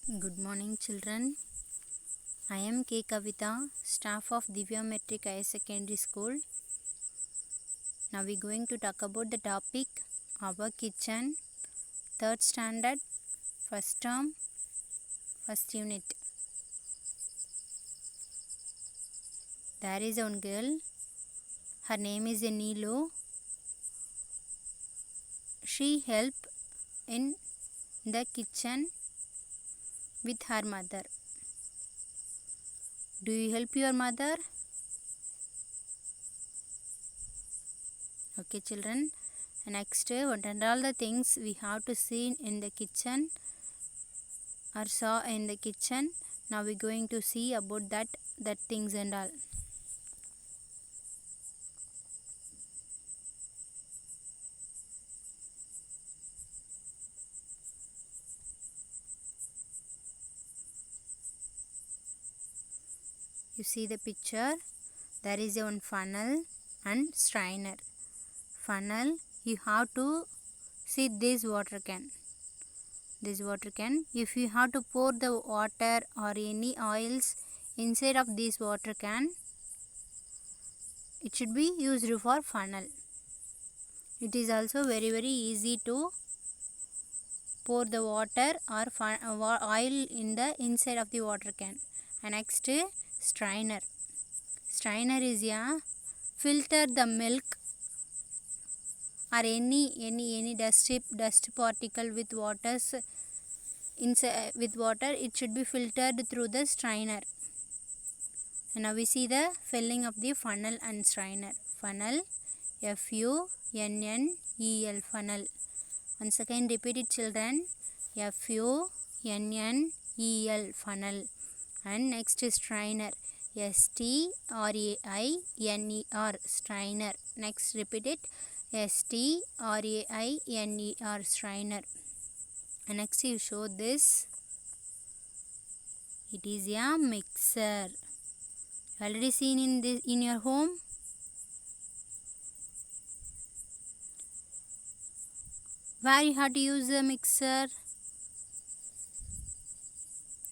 Good morning, children. I am K. Kavita, staff of Divya Metric Higher Secondary School. Now we are going to talk about the topic Our Kitchen, 3rd standard, 1st term, 1st unit. There is one girl. Her name is Neelu. She helped in the kitchen with her mother. Do you help your mother? Okay, children. Next, what are all the things we have to see in the kitchen or saw in the kitchen? Now we're going to see about that things and all. You see the picture. There is one funnel and strainer. Funnel, you have to see this water can. This water can. If you have to pour the water or any oils inside of this water can, it should be used for funnel. It is also very easy to pour the water or oil in the inside of the water can. And next, strainer. Strainer is filter the milk or any dust particle with waters inside with water. It should be filtered through the strainer. And now we see the filling of the funnel and strainer. Funnel, F-U-N-N-E-L, funnel. Once again repeat it, children. F-U-N-N-E-L, funnel. And next is strainer. S-T-R-A-I-N-E-R, strainer. Next repeat it. S-T-R-A-I-N-E-R, strainer. And next you show this. It is a mixer. Already seen in your home. Where you have to use a mixer?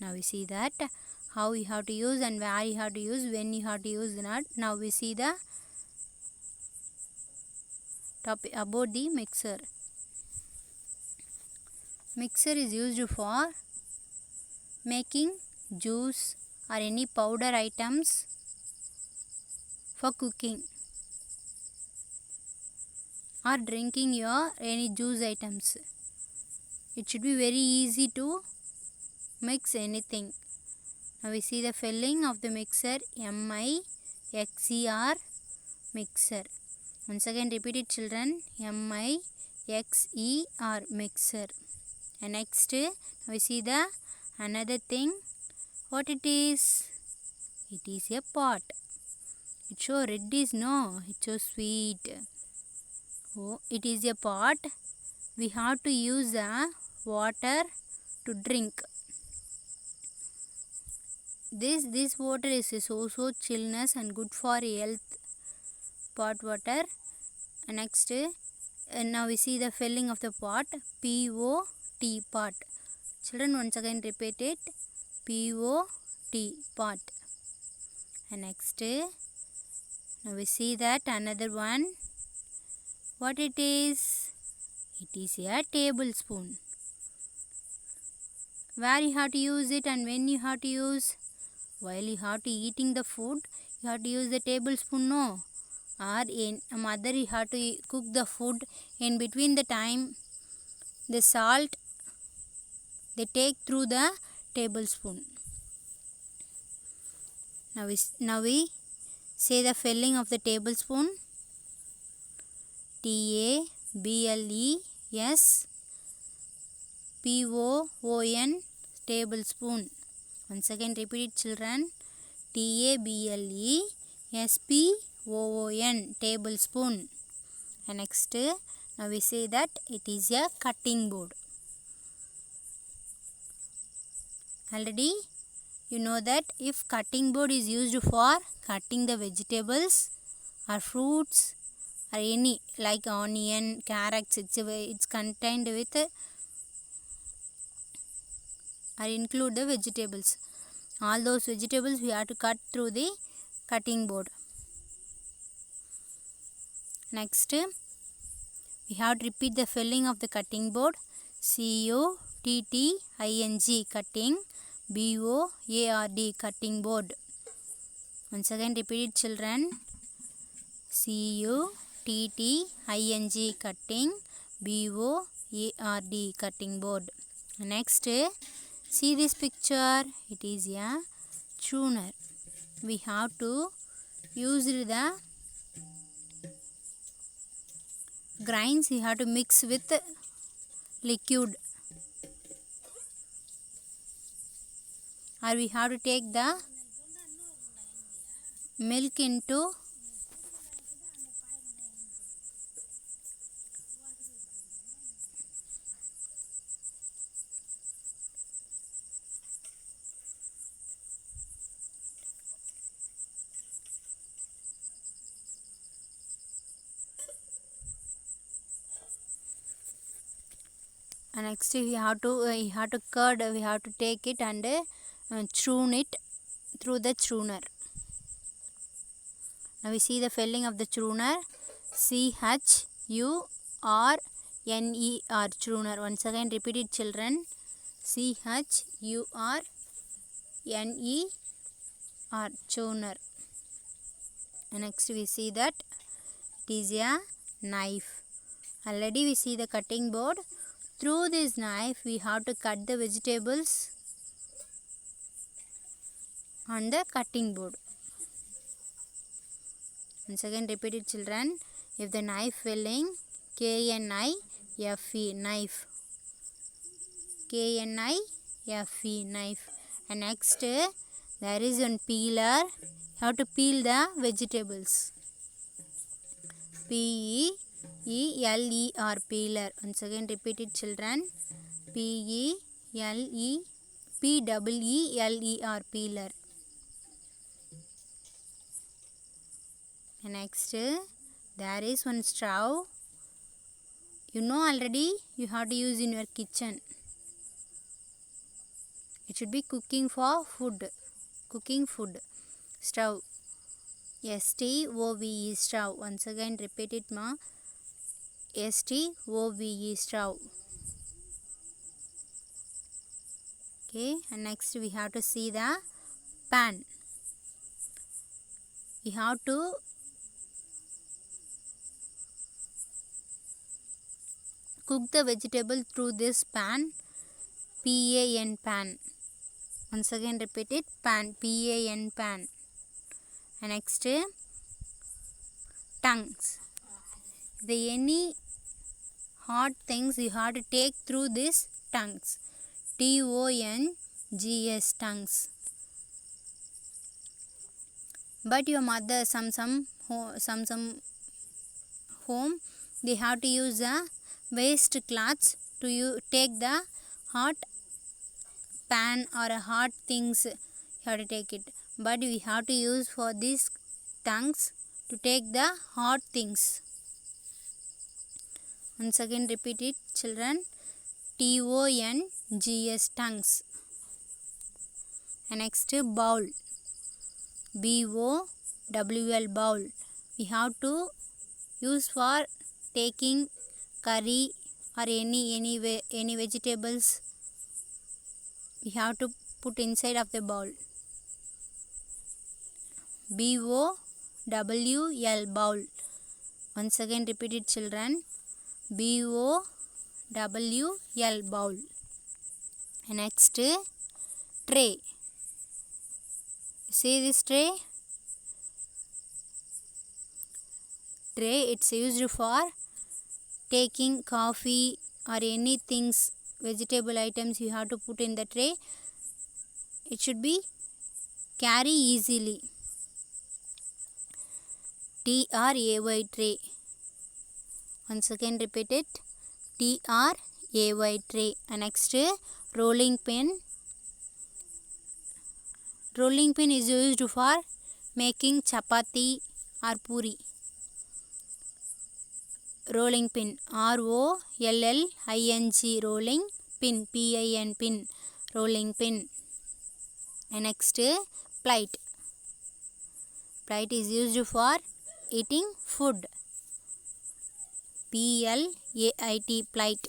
Now we see that how you have to use and where you have to use, when you have to use that. Now we see the topic about the mixer. Mixer is used for making juice or any powder items for cooking or drinking your any juice items. It should be very easy to mix anything. Now we see the filling of the mixer, M-I-X-E-R, mixer. Once again repeat it, children. M-I-X-E-R, mixer. And next we see the another thing. What it is? It is a pot. It shows red is no. It shows sweet. Oh, it is a pot. We have to use water to drink. This water is so chillness and good for health. Pot water. Next, now we see the filling of the pot. P-O-T, pot. Children, once again repeat it. P-O-T, pot. And next, now we see that another one. What it is? It is a tablespoon. Where you have to use it and when you have to use? While you have to eating the food, you have to use the tablespoon, no? Or in mother you have to cook the food, in between the time the salt they take through the tablespoon. Now we say the filling of the tablespoon. T-A-B-L-E-S-P-O-O-N, tablespoon. Once again repeat it, children. T-A-B-L-E-S-P-O-O-N, tablespoon. And next, now we say that it is a cutting board. Already you know that if cutting board is used for cutting the vegetables or fruits or any like onion, carrots, it's contained with or include the vegetables. All those vegetables we have to cut through the cutting board. Next, we have to repeat the spelling of the cutting board. C-U-T-T-I-N-G, cutting. B-O-A-R-D, cutting board. Once again repeat it, children. C-U-T-T-I-N-G, cutting. B-O-A-R-D, cutting board. Next, see this picture. It is a tuner. We have to use the grains. We have to mix with liquid, or we have to take the milk into next we have to curd. We have to take it and churn it through the churner. Now we see the spelling of the churner. C-H-U-R-N-E-R, churner. Once again repeat it, children. C-H-U-R-N-E-R, churner. Next we see that it is a knife. Already we see the cutting board. Through this knife we have to cut the vegetables on the cutting board. Once again repeat it, children. If the knife spelling, K-N-I-F-E, knife. K-N-I-F-E, knife. And next there is one peeler. You have to peel the vegetables. P-E-E-L-E-R, peeler. Once again repeat it, children. P-E-L-E-P-E-E-L-E-R, peeler. Next there is one stove. You know already, you have to use in your kitchen. It should be cooking for food. Cooking food. Stove. S-T-O-V-E, stove. Once again repeat it, ma. S-T-O-V-E, stove. Okay, and next we have to see the pan. We have to cook the vegetable through this pan. P-A-N, pan. Once again repeat it, pan. P-A-N, pan. And next, tongues. If there any hot things, you have to take through this tongues. T-O-N-G-S, tongues. But your mother, some home, they have to use a waste cloths to take the hot pan or a hot things. You have to take it. But we have to use for these tongues to take the hot things. Once again repeat it, children. T-O-N-G-S, tongues. And next, bowl. B-O-W-L, bowl. We have to use for taking curry or any vegetables. We have to put inside of the bowl. B-O-W-L, bowl. Once again repeat it, children. B-O-W-L, bowl. And next, tray. See this tray? Tray, it's used for taking coffee or any things, vegetable items you have to put in the tray. It should be carry easily. T-R-A-Y, tray. Once again repeat it. T-R-A-Y, tray. And next, rolling pin. Rolling pin is used for making chapati or puri. Rolling pin. R-O-L-L-I-N-G, rolling pin. P-I-N, pin. rolling pin. And next, plate. Plate is used for eating food. P-L-A-I-T, plate.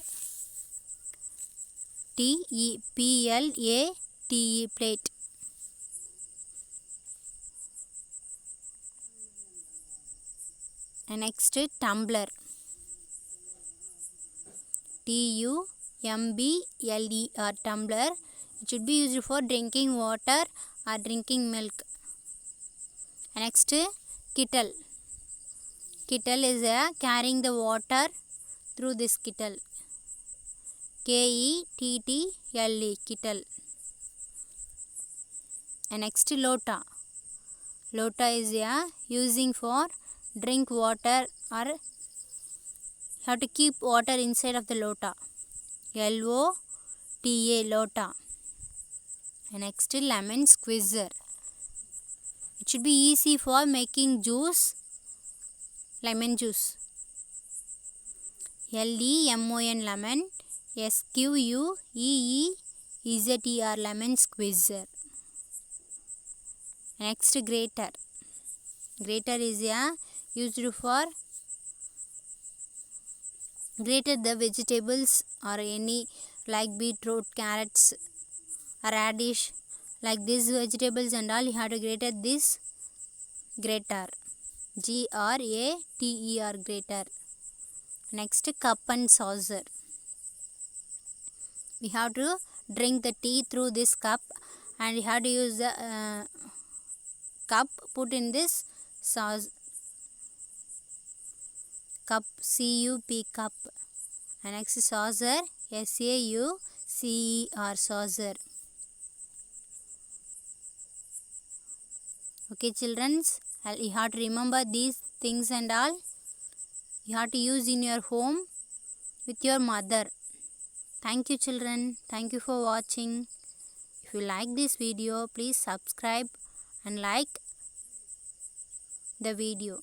T-E-P-L-A-T-E, plate. And next, tumbler. T-U-M-B-L-E-R, tumbler. It should be used for drinking water or drinking milk. And next, kettle. Kettle is carrying the water through this kettle. K-E-T-T-L-E, kettle. And next, lota. Lota is using for drink water, or have to keep water inside of the lota. L-O-T-A, lota. And next, lemon squeezer. It should be easy for making juice, lemon juice. L-E-M-O-N, lemon. S-Q-U-E-E-Z-E-R, lemon squeezer. Next, grater. Grater is used for grater the vegetables or any like beetroot, carrots, radish, like these vegetables and all. You have to grate this grater. G-R-A-T-E-R, grater. Next, cup and saucer. We have to drink the tea through this cup, and we have to use the cup put in this sauce. Cup, C-U-P, cup. And next, saucer, S-A-U-C-E-R, saucer. Okay, children, you have to remember these things and all. You have to use in your home with your mother. Thank you, children. Thank you for watching. If you like this video, please subscribe and like the video.